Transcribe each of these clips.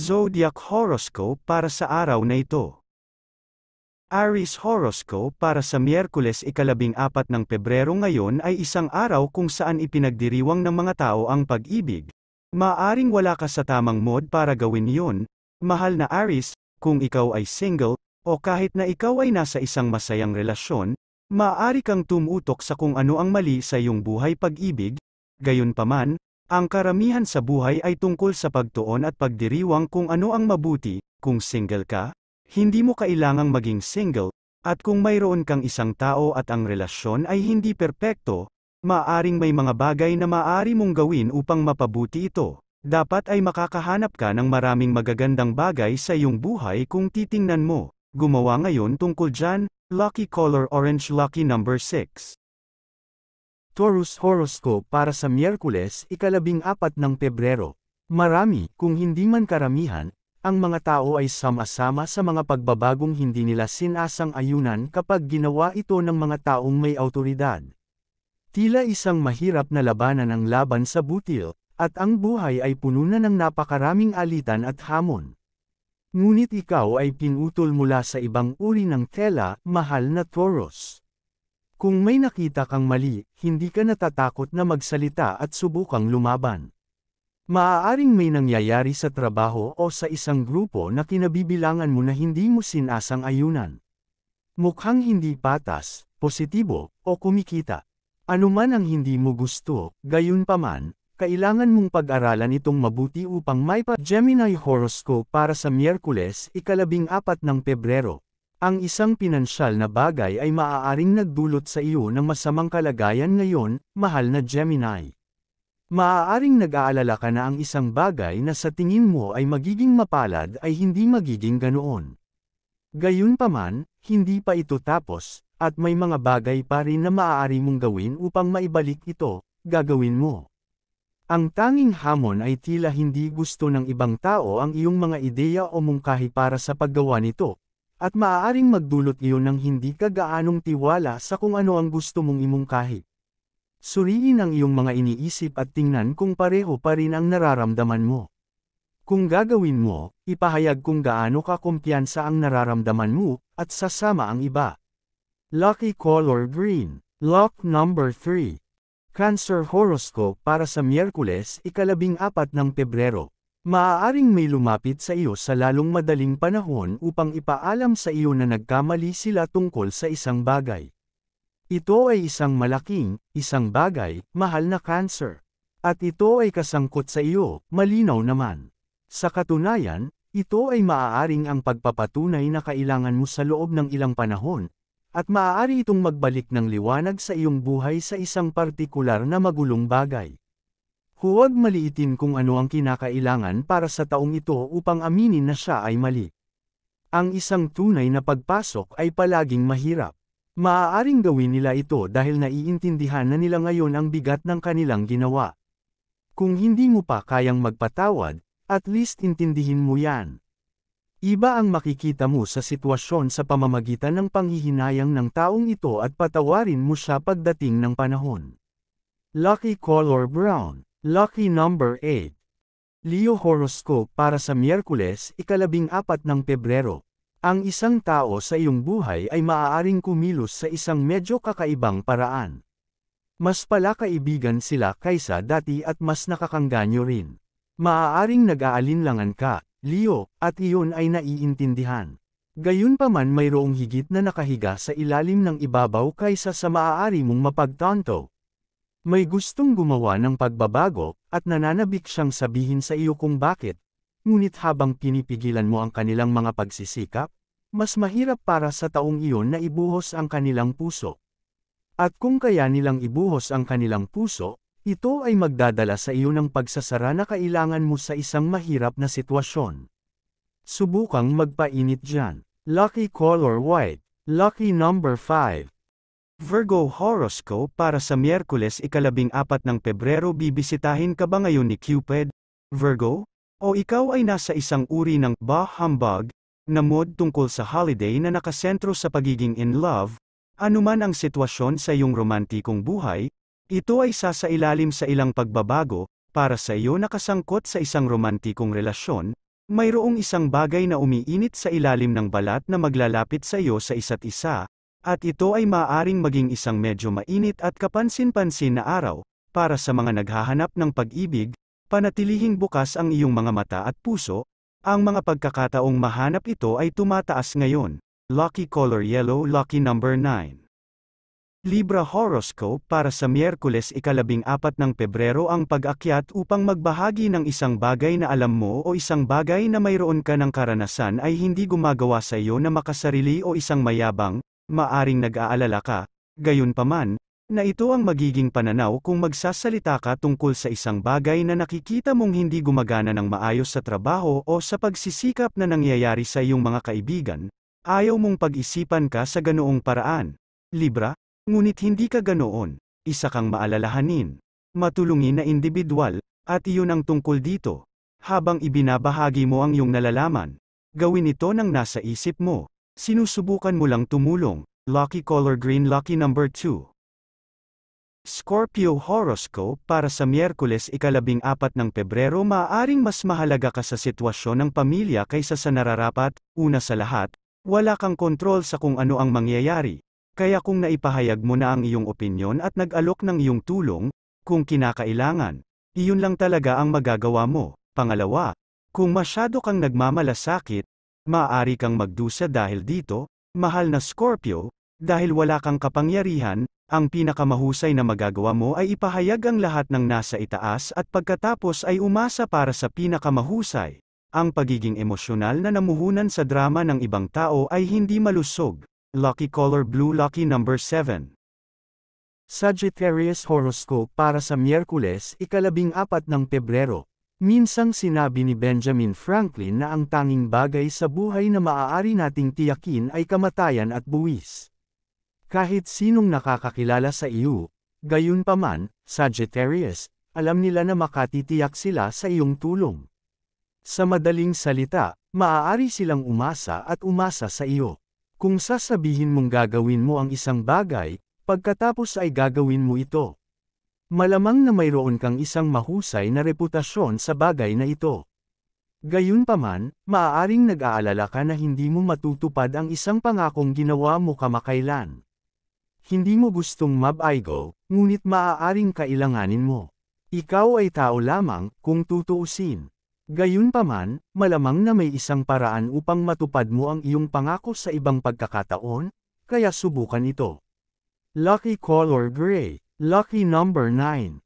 Zodiac Horoscope para sa araw na ito. Aries Horoscope para sa Miyerkules ika-14 ng Pebrero. Ngayon ay isang araw kung saan ipinagdiriwang ng mga tao ang pag-ibig. Maaring wala ka sa tamang mood para gawin iyon, mahal na Aries, kung ikaw ay single, o kahit na ikaw ay nasa isang masayang relasyon, maaari kang tumutok sa kung ano ang mali sa iyong buhay pag-ibig. Gayunpaman, ang karamihan sa buhay ay tungkol sa pagtuon at pagdiriwang kung ano ang mabuti. Kung single ka, hindi mo kailangang maging single, at kung mayroon kang isang tao at ang relasyon ay hindi perpekto, maaaring may mga bagay na maaari mong gawin upang mapabuti ito. Dapat ay makakahanap ka ng maraming magagandang bagay sa iyong buhay kung titingnan mo. Gumawa ngayon tungkol dyan. Lucky color orange, lucky number 6. Taurus Horoscope para sa Miyerkules ika-14 ng Pebrero. Marami, kung hindi man karamihan, ang mga tao ay sama-sama sa mga pagbabagong hindi nila sinasang-ayunan kapag ginawa ito ng mga taong may awtoridad. Tila isang mahirap na labanan ang laban sa butil, at ang buhay ay puno na ng napakaraming alitan at hamon. Ngunit ikaw ay pinutol mula sa ibang uri ng tela, mahal na Taurus. Kung may nakita kang mali, hindi ka natatakot na magsalita at subukang lumaban. Maaaring may nangyayari sa trabaho o sa isang grupo na kinabibilangan mo na hindi mo sinasang-ayunan. Mukhang hindi patas, positibo, o kumikita. Anuman ang hindi mo gusto, gayunpaman, kailangan mong pag-aralan itong mabuti upang may Gemini Horoscope para sa Miyerkules ika-14 ng Pebrero. Ang isang pinansyal na bagay ay maaaring nagdulot sa iyo ng masamang kalagayan ngayon, mahal na Gemini. Maaaring nag-aalala ka na ang isang bagay na sa tingin mo ay magiging mapalad ay hindi magiging ganoon. Gayunpaman, hindi pa ito tapos, at may mga bagay pa rin na maaari mong gawin upang maibalik ito, gagawin mo. Ang tanging hamon ay tila hindi gusto ng ibang tao ang iyong mga ideya o mungkahi para sa paggawa nito. At maaaring magdulot iyon ng hindi ka gaanong tiwala sa kung ano ang gusto mong imungkahi. Suriin ang iyong mga iniisip at tingnan kung pareho pa rin ang nararamdaman mo. Kung gagawin mo, ipahayag kung gaano ka kumpiyansa ang nararamdaman mo, at sasama ang iba. Lucky color green. Luck number 3. Cancer Horoscope para sa Miyerkules ika-14 ng Pebrero. Maaaring may lumapit sa iyo sa lalong madaling panahon upang ipaalam sa iyo na nagkamali sila tungkol sa isang bagay. Ito ay isang isang bagay, mahal na Cancer. At ito ay kasangkot sa iyo, malinaw naman. Sa katunayan, ito ay maaaring ang pagpapatunay na kailangan mo sa loob ng ilang panahon, at maaari itong magbalik ng liwanag sa iyong buhay sa isang partikular na magulong bagay. Huwag maliitin kung ano ang kinakailangan para sa taong ito upang aminin na siya ay mali. Ang isang tunay na pagpasok ay palaging mahirap. Maaaring gawin nila ito dahil naiintindihan na nila ngayon ang bigat ng kanilang ginawa. Kung hindi mo pa kayang magpatawad, at least intindihin mo yan. Iba ang makikita mo sa sitwasyon sa pamamagitan ng panghihinayang ng taong ito at patawarin mo siya pagdating ng panahon. Lucky color brown. Lucky number 8. Leo Horoscope para sa Miyerkules ika-14 ng Pebrero. Ang isang tao sa iyong buhay ay maaaring kumilos sa isang medyo kakaibang paraan. Mas palakaibigan sila kaysa dati at mas nakakangganyo rin. Maaaring nag-aalinlangan ka, Leo, at iyon ay naiintindihan. Gayunpaman mayroong higit na nakahiga sa ilalim ng ibabaw kaysa sa maaari mong mapagtanto. May gustong gumawa ng pagbabago, at nananabik siyang sabihin sa iyo kung bakit. Ngunit habang pinipigilan mo ang kanilang mga pagsisikap, mas mahirap para sa taong iyon na ibuhos ang kanilang puso. At kung kaya nilang ibuhos ang kanilang puso, ito ay magdadala sa iyo ng pagsasara na kailangan mo sa isang mahirap na sitwasyon. Subukang magpainit dyan. Lucky color white. Lucky number 5. Virgo Horoscope para sa Miyerkules ika-14 ng Pebrero. Bibisitahin ka ba ngayon ni Cupid, Virgo? O ikaw ay nasa isang uri ng bah-humbug na mood tungkol sa holiday na nakasentro sa pagiging in love? Anuman ang sitwasyon sa iyong romantikong buhay, ito ay sasailalim sa ilang pagbabago para sa iyo nakasangkot sa isang romantikong relasyon, Mayroong isang bagay na umiinit sa ilalim ng balat na maglalapit sa iyo sa isa't isa, at ito ay maaaring maging isang medyo mainit at kapansin-pansin na araw, para sa mga naghahanap ng pag-ibig, panatilihing bukas ang iyong mga mata at puso, ang mga pagkakataong mahanap ito ay tumataas ngayon. Lucky color yellow, lucky number 9. Libra horoscope para sa Miyerkules ika-14 ng Pebrero ang pag-akyat upang magbahagi ng isang bagay na alam mo o isang bagay na mayroon ka ng karanasan ay hindi gumagawa sa iyo na makasarili o isang mayabang, maaring nag-aalala ka, gayunpaman, na ito ang magiging pananaw kung magsasalita ka tungkol sa isang bagay na nakikita mong hindi gumagana ng maayos sa trabaho o sa pagsisikap na nangyayari sa iyong mga kaibigan, ayaw mong pag-isipan ka sa ganoong paraan. Libra, ngunit hindi ka ganoon, isa kang maalalahanin, matulungin na individual, at iyon ang tungkol dito. Habang ibinabahagi mo ang iyong nalalaman, gawin ito ng nasa isip mo, sinusubukan mo lang tumulong. Lucky color green, lucky number 2. Scorpio horoscope para sa Miyerkules ika-14 ng Pebrero maaaring mas mahalaga ka sa sitwasyon ng pamilya kaysa sa nararapat. Una sa lahat, wala kang kontrol sa kung ano ang mangyayari. Kaya kung naipahayag mo na ang iyong opinyon at nag-alok ng iyong tulong, kung kinakailangan, iyon lang talaga ang magagawa mo. Pangalawa, kung masyado kang nagmamalasakit, maaari kang magdusa dahil dito, mahal na Scorpio, dahil wala kang kapangyarihan, ang pinakamahusay na magagawa mo ay ipahayag ang lahat ng nasa itaas at pagkatapos ay umasa para sa pinakamahusay. Ang pagiging emosyonal na namuhunan sa drama ng ibang tao ay hindi malusog. Lucky color blue, lucky number 7. Sagittarius horoscope para sa Miyerkules ika-14 ng Pebrero. Minsang sinabi ni Benjamin Franklin na ang tanging bagay sa buhay na maaari nating tiyakin ay kamatayan at buwis. Kahit sinong nakakakilala sa iyo, gayunpaman, Sagittarius, alam nila na makatitiyak sila sa iyong tulong. Sa madaling salita, maaari silang umasa at umasa sa iyo. Kung sasabihin mong gagawin mo ang isang bagay, pagkatapos ay gagawin mo ito. Malamang na mayroon kang isang mahusay na reputasyon sa bagay na ito. Gayunpaman, maaaring nag-aalala ka na hindi mo matutupad ang isang pangakong ginawa mo kamakailan. Hindi mo gustong mabaigo, ngunit maaaring kailanganin mo. Ikaw ay tao lamang, kung tutuusin. Gayunpaman, malamang na may isang paraan upang matupad mo ang iyong pangako sa ibang pagkakataon, kaya subukan ito. Lucky color gray, lucky number 9.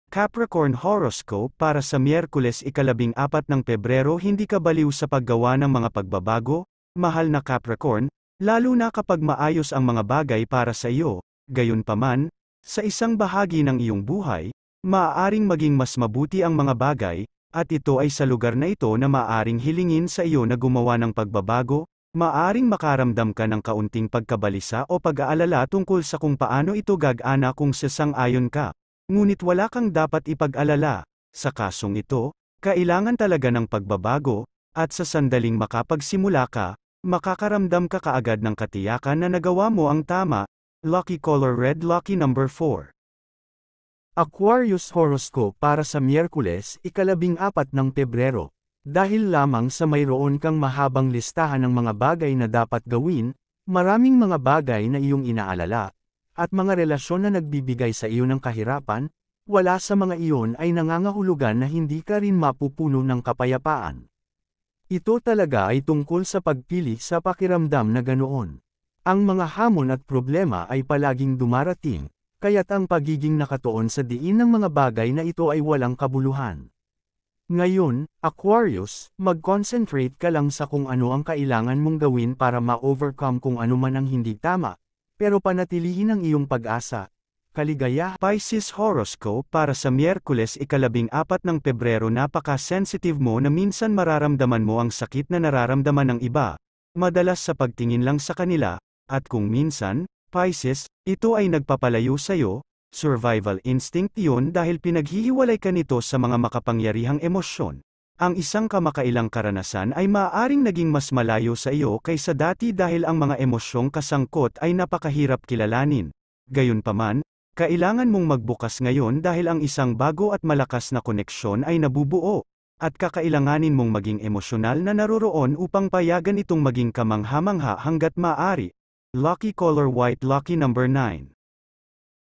Capricorn horoscope para sa Miyerkules ika-14 ng Pebrero hindi ka baliw sa paggawa ng mga pagbabago, mahal na Capricorn, lalo na kapag maayos ang mga bagay para sa iyo. Gayunpaman, sa isang bahagi ng iyong buhay, maaaring maging mas mabuti ang mga bagay, at ito ay sa lugar na ito na maaaring hilingin sa iyo na gumawa ng pagbabago, maaaring makaramdam ka ng kaunting pagkabalisa o pag-aalala tungkol sa kung paano ito gagana kung sasang-ayon ka. Ngunit wala kang dapat ipag-alala. Sa kasong ito, kailangan talaga ng pagbabago, at sa sandaling makapagsimula ka, makakaramdam ka kaagad ng katiyakan na nagawa mo ang tama. Lucky color red, lucky number 4. Aquarius horoscope para sa Miyerkules ika-14 ng Pebrero. Dahil lamang sa mayroon kang mahabang listahan ng mga bagay na dapat gawin, maraming mga bagay na iyong inaalala, at mga relasyon na nagbibigay sa iyo ng kahirapan, wala sa mga iyon ay nangangahulugan na hindi ka rin mapupuno ng kapayapaan. Ito talaga ay tungkol sa pagpili sa pakiramdam na ganoon. Ang mga hamon at problema ay palaging dumarating, kaya't ang pagiging nakatuon sa diin ng mga bagay na ito ay walang kabuluhan. Ngayon, Aquarius, mag-concentrate ka lang sa kung ano ang kailangan mong gawin para ma-overcome kung ano man ang hindi tama, pero panatilihin ang iyong pag-asa. Kaligayahan. Pisces horoscope para sa Miyerkules ika-14 ng Pebrero. Napaka-sensitive mo na minsan mararamdaman mo ang sakit na nararamdaman ng iba, madalas sa pagtingin lang sa kanila, at kung minsan, Pisces, ito ay nagpapalayo sa'yo. Survival instinct yun dahil pinaghihiwalay ka nito sa mga makapangyarihang emosyon. Ang isang kamakailang karanasan ay maaaring naging mas malayo sa iyo kaysa dati dahil ang mga emosyong kasangkot ay napakahirap kilalanin. Gayunpaman, kailangan mong magbukas ngayon dahil ang isang bago at malakas na koneksyon ay nabubuo. At kakailanganin mong maging emosyonal na naroroon upang payagan itong maging kamangha-mangha hanggat maaari. Lucky color white, lucky number 9.